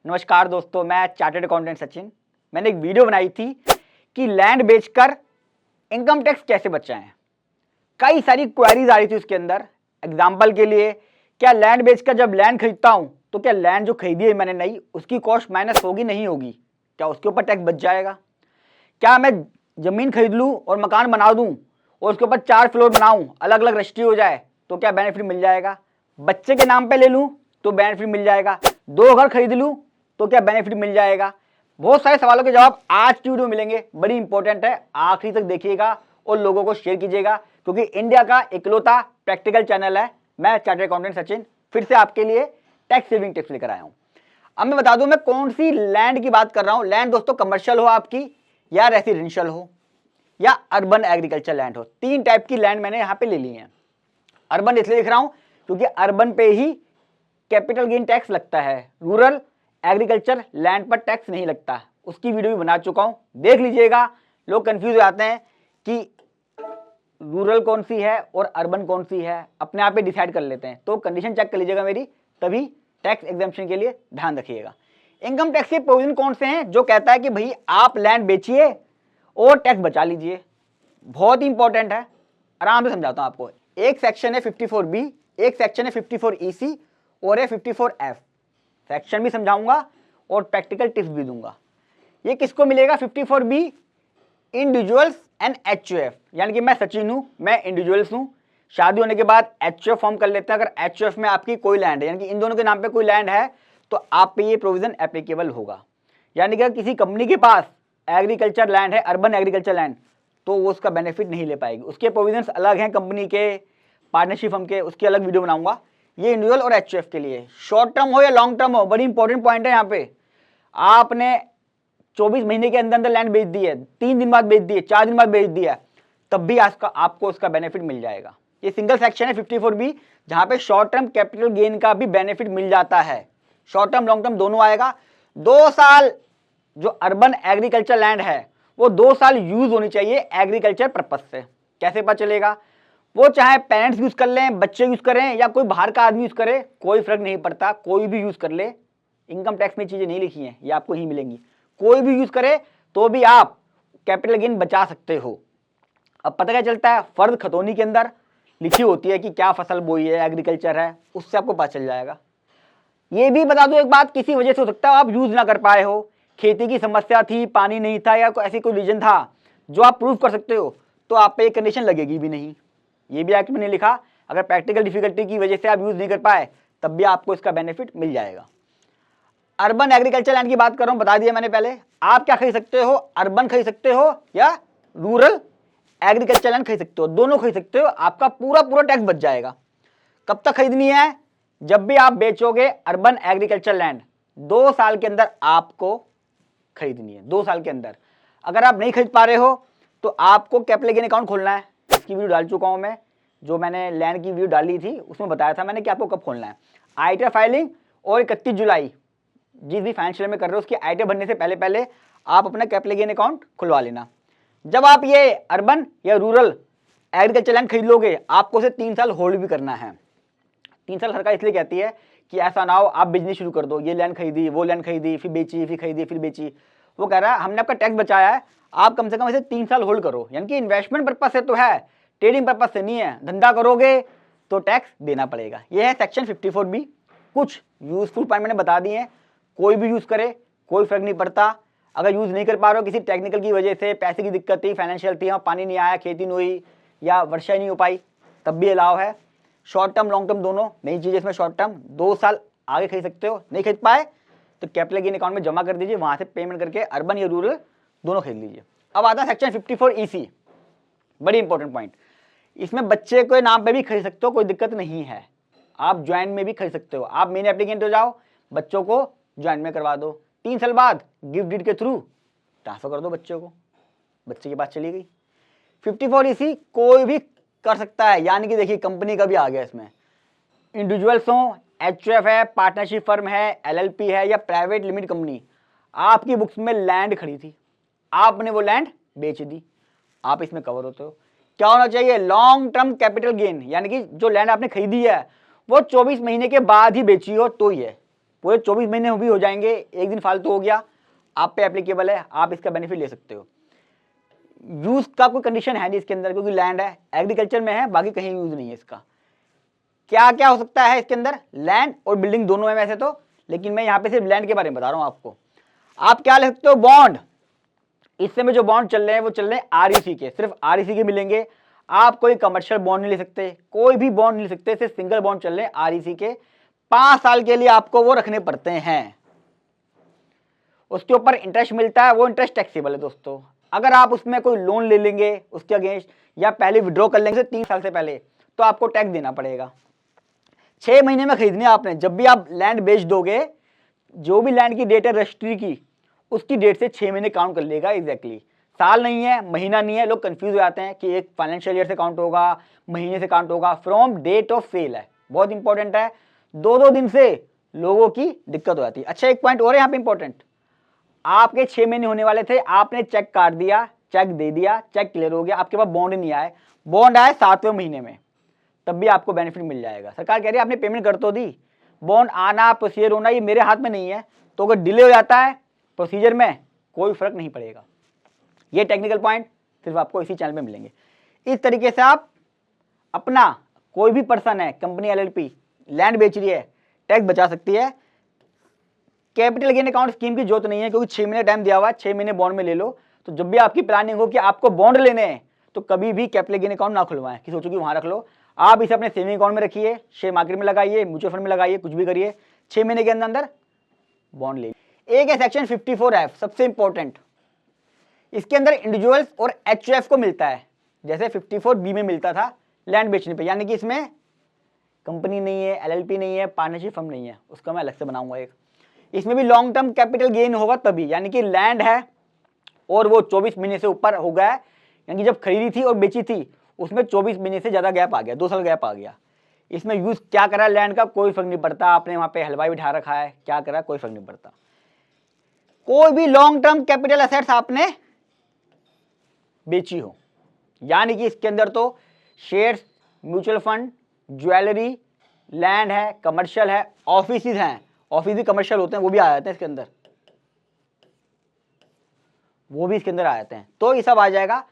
नमस्कार दोस्तों, मैं चार्टर्ड अकाउंटेंट सचिन। मैंने एक वीडियो बनाई थी कि लैंड बेचकर इनकम टैक्स कैसे बचाएं। कई सारी क्वेरीज आ रही थी उसके अंदर। एग्जांपल के लिए, क्या लैंड बेचकर जब लैंड खरीदता हूं तो क्या लैंड जो खरीदी है मैंने नई, उसकी कॉस्ट माइनस होगी नहीं होगी, क्या उसके ऊपर टैक्स बच जाएगा? क्या मैं जमीन खरीद लूं और मकान बना दूं और उसके ऊपर 4 फ्लोर बनाऊं, अलग अलग रजिस्ट्री हो जाए तो क्या बेनिफिट मिल जाएगा? बच्चे के नाम पे ले लूं तो बेनिफिट मिल जाएगा? 2 घर खरीद लूं तो क्या बेनिफिट मिल जाएगा? बहुत सारे सवालों के जवाब आज की वीडियो मिलेंगे। बड़ी इंपॉर्टेंट है, आखिरी तक देखिएगा और लोगों को शेयर कीजिएगा, क्योंकि इंडिया का इकलौता प्रैक्टिकल चैनल है। मैं चार्टर्ड अकाउंटेंट सचिन फिर से आपके लिए टैक्स सेविंग टिप्स लेकर आया हूं। अब मैं बता दूं मैं कौन सी लैंड की बात कर रहा हूं। लैंड दोस्तों कमर्शियल हो आपकी, या रेसिडेंशियल हो, या अर्बन एग्रीकल्चर लैंड हो। 3 टाइप की लैंड मैंने यहां पे ले ली है। अर्बन इसलिए लिख रहा हूं क्योंकि अर्बन पे ही कैपिटल गेन टैक्स लगता है, रूरल एग्रीकल्चर लैंड पर टैक्स नहीं लगता। उसकी वीडियो भी बना चुका हूं, देख लीजिएगा। लोग कंफ्यूज हो जाते हैं कि रूरल कौन सी है और अर्बन कौन सी है, अपने आप ही डिसाइड कर लेते हैं। तो कंडीशन चेक कर लीजिएगा मेरी, तभी टैक्स एग्जम्पशन के लिए ध्यान रखिएगा। इनकम टैक्स के प्रोविजन कौन से हैं? जो कहता है कि भाई आप लैंड बेचिए और टैक्स बचा लीजिए। बहुत ही इंपॉर्टेंट है, आराम से समझाता हूं आपको। एक सेक्शन है 54B, एक सेक्शन है 54EC और है 54F। सेक्शन भी समझाऊंगा और प्रैक्टिकल टिप्स भी दूंगा। ये किसको मिलेगा? 54B इंडिविजुअल्स एंड HUF, यानी कि मैं सचिन हूं, मैं इंडिविजुअल्स हूं, शादी होने के बाद HUF फॉर्म कर लेते हैं। अगर HUF में आपकी कोई लैंड है, यानी कि इन दोनों के नाम पे कोई लैंड है, तो आप पे ये प्रोविजन एप्लीकेबल होगा। यानी कि अगर किसी कंपनी के पास एग्रीकल्चर लैंड है, अर्बन एग्रीकल्चर लैंड, तो वो उसका बेनिफिट नहीं ले पाएगी। उसके प्रोविजंस अलग हैं, कंपनी के, पार्टनरशिप फर्म के, उसकी अलग वीडियो बनाऊंगा। ये इंडिविजुअल और HUF के लिए, शॉर्ट टर्म हो या लॉन्ग टर्म हो, बड़ी इंपॉर्टेंट पॉइंट है यहाँ पे। आपने 24 महीने के अंदर अंदर लैंड बेच दी है, 3 दिन बाद बेच दी है, 4 दिन बाद बेच दी है, तब भी आपको उसका बेनिफिट मिल जाएगा। ये सिंगल सेक्शन है 54B, जहां पे शॉर्ट टर्म कैपिटल गेन का भी बेनिफिट मिल जाता है। शॉर्ट टर्म लॉन्ग टर्म दोनों आएगा। 2 साल जो अर्बन एग्रीकल्चर लैंड है वो 2 साल यूज होनी चाहिए एग्रीकल्चर पर्पज से। कैसे पता चलेगा? वो चाहे पेरेंट्स यूज कर लें, बच्चे यूज करें, या कोई बाहर का आदमी यूज करे, कोई फर्क नहीं पड़ता, कोई भी यूज कर ले। इनकम टैक्स में चीजें नहीं लिखी हैं, ये आपको ही मिलेंगी। कोई भी यूज करे तो भी आप कैपिटल गेन बचा सकते हो। अब पता क्या चलता है? फर्द खतौनी के अंदर लिखी होती है कि क्या फसल बोई है, एग्रीकल्चर है, उससे आपको पता चल जाएगा। ये भी बता दो एक बात, किसी वजह से हो सकता है आप यूज ना कर पाए हो, खेती की समस्या थी, पानी नहीं था, या ऐसी कोई रीजन था जो आप प्रूव कर सकते हो, तो आप पे एक कंडीशन लगेगी भी नहीं। ये भी एक्ट में नहीं लिखा। अगर प्रैक्टिकल डिफिकल्टी की वजह से आप यूज नहीं कर पाए, तब भी आपको इसका बेनिफिट मिल जाएगा। अर्बन एग्रीकल्चर लैंड की बात कर रहा हूं, बता दिया मैंने पहले। आप क्या खरीद सकते हो? अर्बन खरीद सकते हो या रूरल एग्रीकल्चर लैंड खरीद सकते हो, दोनों खरीद सकते हो। आपका पूरा पूरा टैक्स बच जाएगा। कब तक खरीदनी है? जब भी आप बेचोगे अर्बन एग्रीकल्चर लैंड, 2 साल के अंदर आपको खरीदनी है। 2 साल के अंदर। अगर आप नहीं खरीद पा रहे हो तो आपको कैपिटल गेन अकाउंट खोलना है। इसकी वीडियो डाल चुका हूं मैं, जो मैंने लैंड की वीडियो डाली थी उसमें बताया था मैंने कि आपको कब खोलना है। ITR फाइलिंग और 31 जुलाई जिस भी फाइनेंशियल में कर रहे हो उसकी ITR भरने से पहले पहले आप अपना कैपिटल गेन अकाउंट खुलवा लेना। जब आप ये अर्बन या रूरल एग्रीकल्चर लैंड खरीद लोगे, आपको उसे 3 साल होल्ड भी करना है। 3 साल सरकार इसलिए कहती है कि ऐसा ना हो आप बिजनेस शुरू कर दो, ये लैंड खरीदी, वो लैंड खरीदी, फिर बेची, फिर खरीदी, फिर बेची। वो कह रहा है हमने आपका टैक्स बचाया है, आप कम से कम इसे 3 साल होल्ड करो। यानी कि इन्वेस्टमेंट पर्पज से तो है, ट्रेडिंग पर्पज से नहीं है। धंधा करोगे तो टैक्स देना पड़ेगा। ये है सेक्शन 54B। कुछ यूजफुल पॉइंट मैंने बता दिए हैं, कोई भी यूज करे कोई फर्क नहीं पड़ता। अगर यूज नहीं कर पा रहे हो किसी टेक्निकल की वजह से, पैसे की दिक्कत थी, फाइनेंशियल थी, पानी नहीं आया, खेती नहीं हुई, या वर्षा नहीं हो पाई, तब भी अलाव है। शॉर्ट टर्म लॉन्ग टर्म दोनों नई चीजें इसमें। शॉर्ट टर्म 2 साल आगे खरीद सकते हो, नहीं खरीद पाए तो कैपिटल गेन अकाउंट में जमा कर दीजिए, वहां से पेमेंट करके अर्बन या रूरल दोनों खरीद लीजिए। अब आता है सेक्शन 54EC, बड़ी इंपॉर्टेंट पॉइंट। इसमें बच्चे के नाम पे भी खरीद सकते हो, कोई दिक्कत नहीं है। आप ज्वाइंट में भी खरीद सकते हो। आप मेन एप्लीकेंट हो जाओ, बच्चों को ज्वाइंट में करवा दो, 3 साल बाद गिफ्ट डीड के थ्रू ट्रांसफर कर दो बच्चों को, बच्चे के पास चली गई। 54EC कोई भी कर सकता है, यानी कि देखिए कंपनी का भी आ गया इसमें। इंडिविजुअल्स हो, HUF है, पार्टनरशिप फर्म है, LLP है, या प्राइवेट लिमिटेड कंपनी, आपकी बुक्स में लैंड खड़ी थी, आपने वो लैंड बेच दी, आप इसमें कवर होते हो। क्या होना चाहिए? लॉन्ग टर्म कैपिटल गेन, यानी कि जो लैंड आपने खरीदी है वो 24 महीने के बाद ही बेची हो तो ही है। पूरे 24 महीने भी हो जाएंगे, एक दिन फालतू हो गया, आप पे एप्लीकेबल है, आप इसका बेनिफिट ले सकते हो। यूज का कोई कंडीशन है नहीं इसके अंदर, क्योंकि लैंड है, एग्रीकल्चर में है, बाकी कहीं यूज नहीं है इसका। क्या क्या हो सकता है इसके अंदर, लैंड और बिल्डिंग दोनों है वैसे तो, लेकिन मैं यहाँ पे सिर्फ लैंड के बारे में बता रहा हूँ आपको। आप क्या ले सकते हो, बॉन्ड। इस समय जो बॉन्ड चल रहे हैं वो चल रहे हैं आरईसी के, सिर्फ आरईसी के मिलेंगे। आप कोई कमर्शियल बॉन्ड नहीं ले सकते, कोई भी बॉन्ड नहीं ले सकते, सिर्फ सिंगल बॉन्ड चल रहे हैं आरईसी के। 5 साल के लिए आपको वो रखने पड़ते हैं, उसके ऊपर इंटरेस्ट मिलता है, वो इंटरेस्ट टैक्सेबल है दोस्तों। अगर आप उसमें कोई लोन ले लेंगे उसके अगेंस्ट, या पहले विड्रॉ कर लेंगे 3 साल से पहले, तो आपको टैक्स देना पड़ेगा। 6 महीने में खरीदनी है आपने। जब भी आप लैंड बेच दोगे, जो भी लैंड की डेट है रजिस्ट्री की, उसकी डेट से 6 महीने काउंट कर लेगा एग्जैक्टली। साल नहीं है, महीना नहीं है, लोग कंफ्यूज हो जाते हैं कि एक फाइनेंशियल ईयर से काउंट होगा, महीने से काउंट होगा। फ्रॉम डेट ऑफ सेल है, बहुत इंपॉर्टेंट है। 2-2 दिन से लोगों की दिक्कत हो जाती है। अच्छा, एक पॉइंट और है यहाँ पे इंपॉर्टेंट, आपके 6 महीने होने वाले थे, आपने चेक काट दिया, चेक दे दिया, चेक क्लियर हो गया, आपके पास बॉन्ड नहीं आए, बॉन्ड आए 7वें महीने में, तब भी आपको बेनिफिट मिल जाएगा। सरकार कह रही है आपने पेमेंट कर तो दी, बॉन्ड आना प्रोसीजर होना ये मेरे हाथ में नहीं है, तो अगर डिले हो जाता है प्रोसीजर में कोई फर्क नहीं पड़ेगा। ये टेक्निकल पॉइंट सिर्फ आपको इसी चैनल में मिलेंगे। इस तरीके से आप अपना, कोई भी पर्सन है, कंपनी एलएलपी लैंड बेच रही है, टैक्स बचा सकती है। कैपिटल गेन अकाउंट स्कीम की जरूरत नहीं है, क्योंकि 6 महीने टाइम दिया हुआ है, 6 महीने बॉन्ड में ले लो। तो जब भी आपकी प्लानिंग हो कि आपको बॉन्ड लेने हैं, तो कभी भी कैपिटल गेन अकाउंट ना खुलवाएं कि सोचो कि वहां रख लो। आप इसे अपने सेविंग अकाउंट में रखिए, शेयर मार्केट में लगाइए, म्यूचुअल फंड में लगाइए, कुछ भी करिए, 6 महीने के अंदर अंदर बॉन्ड ले। एक है सेक्शन 54F, सबसे इंपॉर्टेंट। इसके अंदर इंडिविजुअल्स और एचयूएफ को मिलता है, जैसे 54B में मिलता था लैंड बेचने पे। यानी कि इसमें कंपनी नहीं है, एलएलपी नहीं है, पार्टनरशिप फर्म नहीं है, उसका मैं अलग से बनाऊंगा एक। इसमें भी लॉन्ग टर्म कैपिटल गेन होगा तभी, यानी कि लैंड है और वो 24 महीने से ऊपर हो गया है, यानी कि जब खरीदी थी और बेची थी उसमें 24 महीने से ज्यादा गैप आ गया, 2 साल गैप आ गया। इसमें यूज क्या करा लैंड का कोई फर्क नहीं पड़ता, आपने वहां पे हलवाई बिठा रखा है, क्या करा कोई फर्क नहीं पड़ता। कोई भी लॉन्ग टर्म कैपिटल एसेट्स आपने बेची हो, यानी कि इसके अंदर तो shares, mutual fund, jewellery, land है, कमर्शियल है, ऑफिस हैं, ऑफिस भी कमर्शियल होते हैं, वो भी आ जाते हैं इसके अंदर, वो भी इसके अंदर आ जाते हैं, तो ये सब आ जाएगा।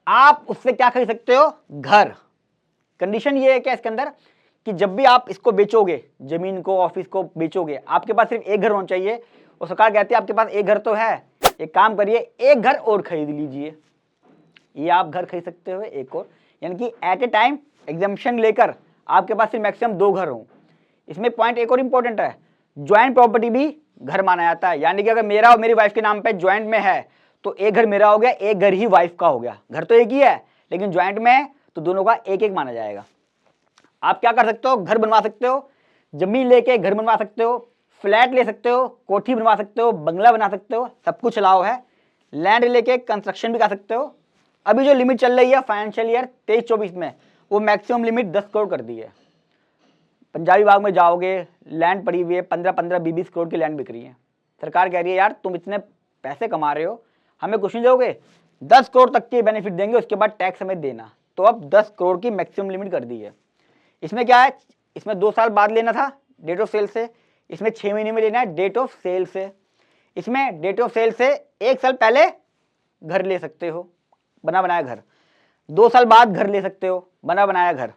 आप उससे क्या खरीद सकते हो, घर। कंडीशन ये है क्या इसके अंदर कि जब भी आप इसको बेचोगे, जमीन को, ऑफिस को बेचोगे, आपके पास सिर्फ एक घर होना चाहिए। और सरकार कहती है आपके पास एक घर तो है, एक काम करिए एक घर और खरीद लीजिए। ये आप घर खरीद सकते हो एक और, यानी कि एट ए टाइम एग्जम्पशन लेकर आपके पास सिर्फ मैक्सिमम 2 घर हों। इसमें पॉइंट एक और इंपॉर्टेंट है, ज्वाइंट प्रॉपर्टी भी घर माना जाता है। यानी कि अगर मेरा और मेरी वाइफ के नाम पे ज्वाइंट में है तो एक घर मेरा हो गया, एक घर ही वाइफ का हो गया। घर तो एक ही है लेकिन ज्वाइंट में है तो दोनों का एक एक माना जाएगा। आप क्या कर सकते हो, घर बनवा सकते हो, जमीन लेके घर बनवा सकते हो, फ्लैट ले सकते हो, कोठी बनवा सकते हो, बंगला बना सकते हो, सब कुछ अलाउ है। लैंड लेके कंस्ट्रक्शन भी कर सकते हो। अभी जो लिमिट चल रही है फाइनेंशियल ईयर 23-24 में, वो मैक्सिमम लिमिट 10 करोड़ कर दी है। पंजाबी बाग में जाओगे, लैंड पड़ी हुई है, 15-15, 20-20 करोड़ की लैंड बिक रही है। सरकार कह रही है यार तुम इतने पैसे कमा रहे हो, हमें कुछ नहीं दोगे, 10 करोड़ तक के बेनिफिट देंगे, उसके बाद टैक्स हमें देना। तो अब 10 करोड़ की मैक्सिमम लिमिट कर दी है। इसमें क्या है, इसमें 2 साल बाद लेना था डेट ऑफ सेल से, इसमें 6 महीने में लेना है डेट ऑफ सेल से। इसमें डेट ऑफ सेल से 1 साल पहले घर ले सकते हो, बना बनाया घर, 2 साल बाद घर ले सकते हो, बना बनाया घर,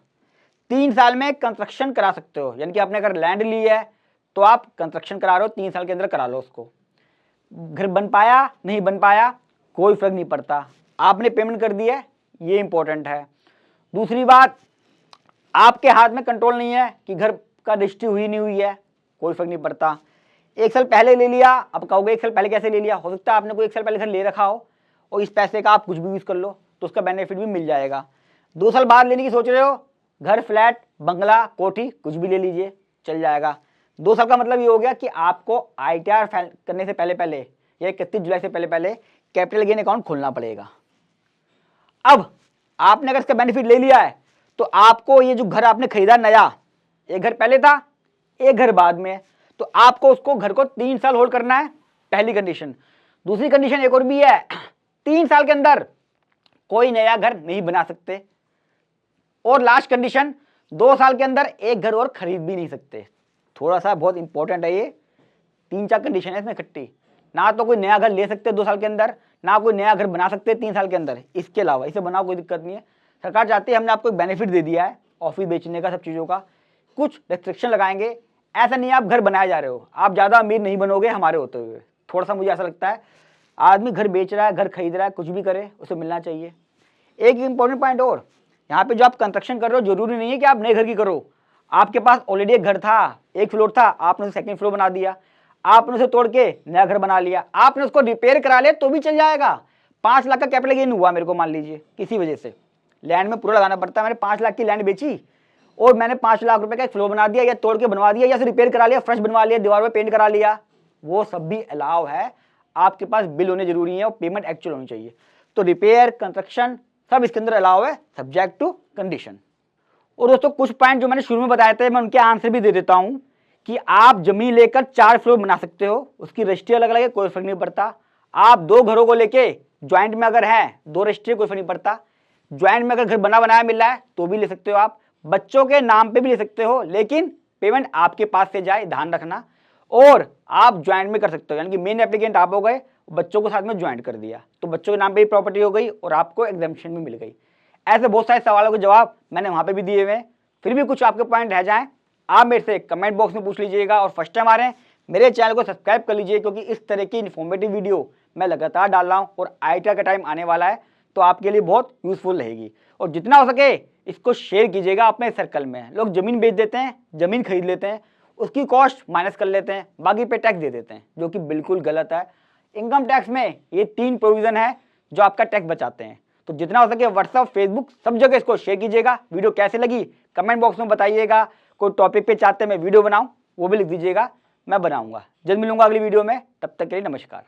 3 साल में कंस्ट्रक्शन करा सकते हो। यानी कि आपने अगर लैंड ली है तो आप कंस्ट्रक्शन करा रहे हो, 3 साल के अंदर करा लो उसको। घर बन पाया नहीं बन पाया कोई फर्क नहीं पड़ता, आपने पेमेंट कर दी है, ये इंपॉर्टेंट है। दूसरी बात, आपके हाथ में कंट्रोल नहीं है कि घर का रजिस्ट्री हुई नहीं हुई है, कोई फर्क नहीं पड़ता। 1 साल पहले ले लिया, अब कहोगे 1 साल पहले कैसे ले लिया, हो सकता है आपने कोई 1 साल पहले घर ले रखा हो और इस पैसे का आप कुछ भी यूज कर लो तो उसका बेनिफिट भी मिल जाएगा। 2 साल बाद लेने की सोच रहे हो, घर, फ्लैट, बंगला, कोठी कुछ भी ले लीजिए, चल जाएगा। 2 साल का मतलब ये हो गया कि आपको ITR करने से पहले पहले या 31 जुलाई से पहले पहले कैपिटल गेन अकाउंट खोलना पड़ेगा। अब आपने अगर इसका बेनिफिट ले लिया है तो आपको ये जो घर आपने खरीदा नया, एक घर पहले था एक घर बाद में, तो आपको उसको घर को 3 साल होल्ड करना है, पहली कंडीशन। दूसरी कंडीशन एक और भी है, 3 साल के अंदर कोई नया घर नहीं बना सकते। और लास्ट कंडीशन, 2 साल के अंदर एक घर और खरीद भी नहीं सकते। थोड़ा सा बहुत इंपॉर्टेंट है ये, 3-4 कंडीशन है इसमें इकट्ठी। ना तो कोई नया घर ले सकते 2 साल के अंदर, ना कोई नया घर बना सकते 3 साल के अंदर। इसके अलावा इसे बनाओ, कोई दिक्कत नहीं है। सरकार चाहती है, हमने आपको एक बेनिफिट दे दिया है ऑफिस बेचने का, सब चीज़ों का, कुछ रेस्ट्रिक्शन लगाएंगे। ऐसा नहीं है आप घर बनाए जा रहे हो, आप ज़्यादा अमीर नहीं बनोगे हमारे होते हुए। थोड़ा सा मुझे ऐसा लगता है, आदमी घर बेच रहा है, घर खरीद रहा है, कुछ भी करे उसे मिलना चाहिए। एक इंपॉर्टेंट पॉइंट और, यहाँ पे जो आप कंस्ट्रक्शन कर रहे हो जरूरी नहीं है कि आप नए घर की करो। आपके पास ऑलरेडी एक घर था, एक फ्लोर था, आपने उसे सेकंड फ्लोर बना दिया, आपने उसे तोड़ के नया घर बना लिया, आपने उसको रिपेयर करा लिया तो भी चल जाएगा। 5 लाख का कैपिटल गेन हुआ मेरे को, मान लीजिए किसी वजह से लैंड में पूरा लगाना पड़ता है। मैंने 5 लाख की लैंड बेची और मैंने 5 लाख रुपए का एक फ्लोर बना दिया, या तोड़ के बनवा दिया, या फिर रिपेयर करा लिया, फ्रेश बनवा लिया, दीवार पे पेंट करा लिया, वो सब भी अलाउ है। आपके पास बिल होने जरूरी है और पेमेंट एक्चुअल होनी चाहिए। तो रिपेयर, कंस्ट्रक्शन सब इसके अंदर अलाउ है, सब्जेक्ट टू कंडीशन। और दोस्तों कुछ पॉइंट जो मैंने शुरू में बताए थे, मैं उनके आंसर भी दे देता हूं कि आप जमीन लेकर 4 फ्लोर बना सकते हो, उसकी रजिस्ट्री अलग अलग है, कोई फर्क नहीं पड़ता। आप 2 घरों को लेके ज्वाइंट में अगर है, 2 रजिस्ट्री, कोई फर्क नहीं पड़ता। ज्वाइंट में अगर घर बना बनाया मिल रहा है तो भी ले सकते हो आप, बच्चों के नाम पे भी ले सकते हो, लेकिन पेमेंट आपके पास से जाए, ध्यान रखना। और आप ज्वाइंट में कर सकते हो, यानी कि मेन एप्लीकेंट आप हो गए, बच्चों को साथ में ज्वाइंट कर दिया तो बच्चों के नाम पे भी प्रॉपर्टी हो गई और आपको एग्जेम्पशन भी मिल गई। ऐसे बहुत सारे सवालों के जवाब मैंने वहां पे भी दिए हुए हैं। फिर भी कुछ आपके पॉइंट रह जाएं, आप मेरे से कमेंट बॉक्स में पूछ लीजिएगा। और फर्स्ट टाइम आ रहे हैं, मेरे चैनल को सब्सक्राइब कर लीजिए, क्योंकि इस तरह की इन्फॉर्मेटिव वीडियो मैं लगातार डाल रहा हूँ और IITR का टाइम आने वाला है तो आपके लिए बहुत यूजफुल रहेगी। और जितना हो सके इसको शेयर कीजिएगा अपने सर्कल में। लोग जमीन बेच देते हैं, जमीन खरीद लेते हैं, उसकी कॉस्ट माइनस कर लेते हैं, बाकी पे टैक्स दे देते हैं, जो कि बिल्कुल गलत है। इनकम टैक्स में ये 3 प्रोविजन है जो आपका टैक्स बचाते हैं। तो जितना हो सके व्हाट्सअप, फेसबुक, सब जगह इसको शेयर कीजिएगा। वीडियो कैसे लगी कमेंट बॉक्स में बताइएगा। कोई टॉपिक पे चाहते हैं मैं वीडियो बनाऊं, वो भी लिख दीजिएगा, मैं बनाऊंगा। जल्द मिलूंगा अगली वीडियो में, तब तक के लिए नमस्कार।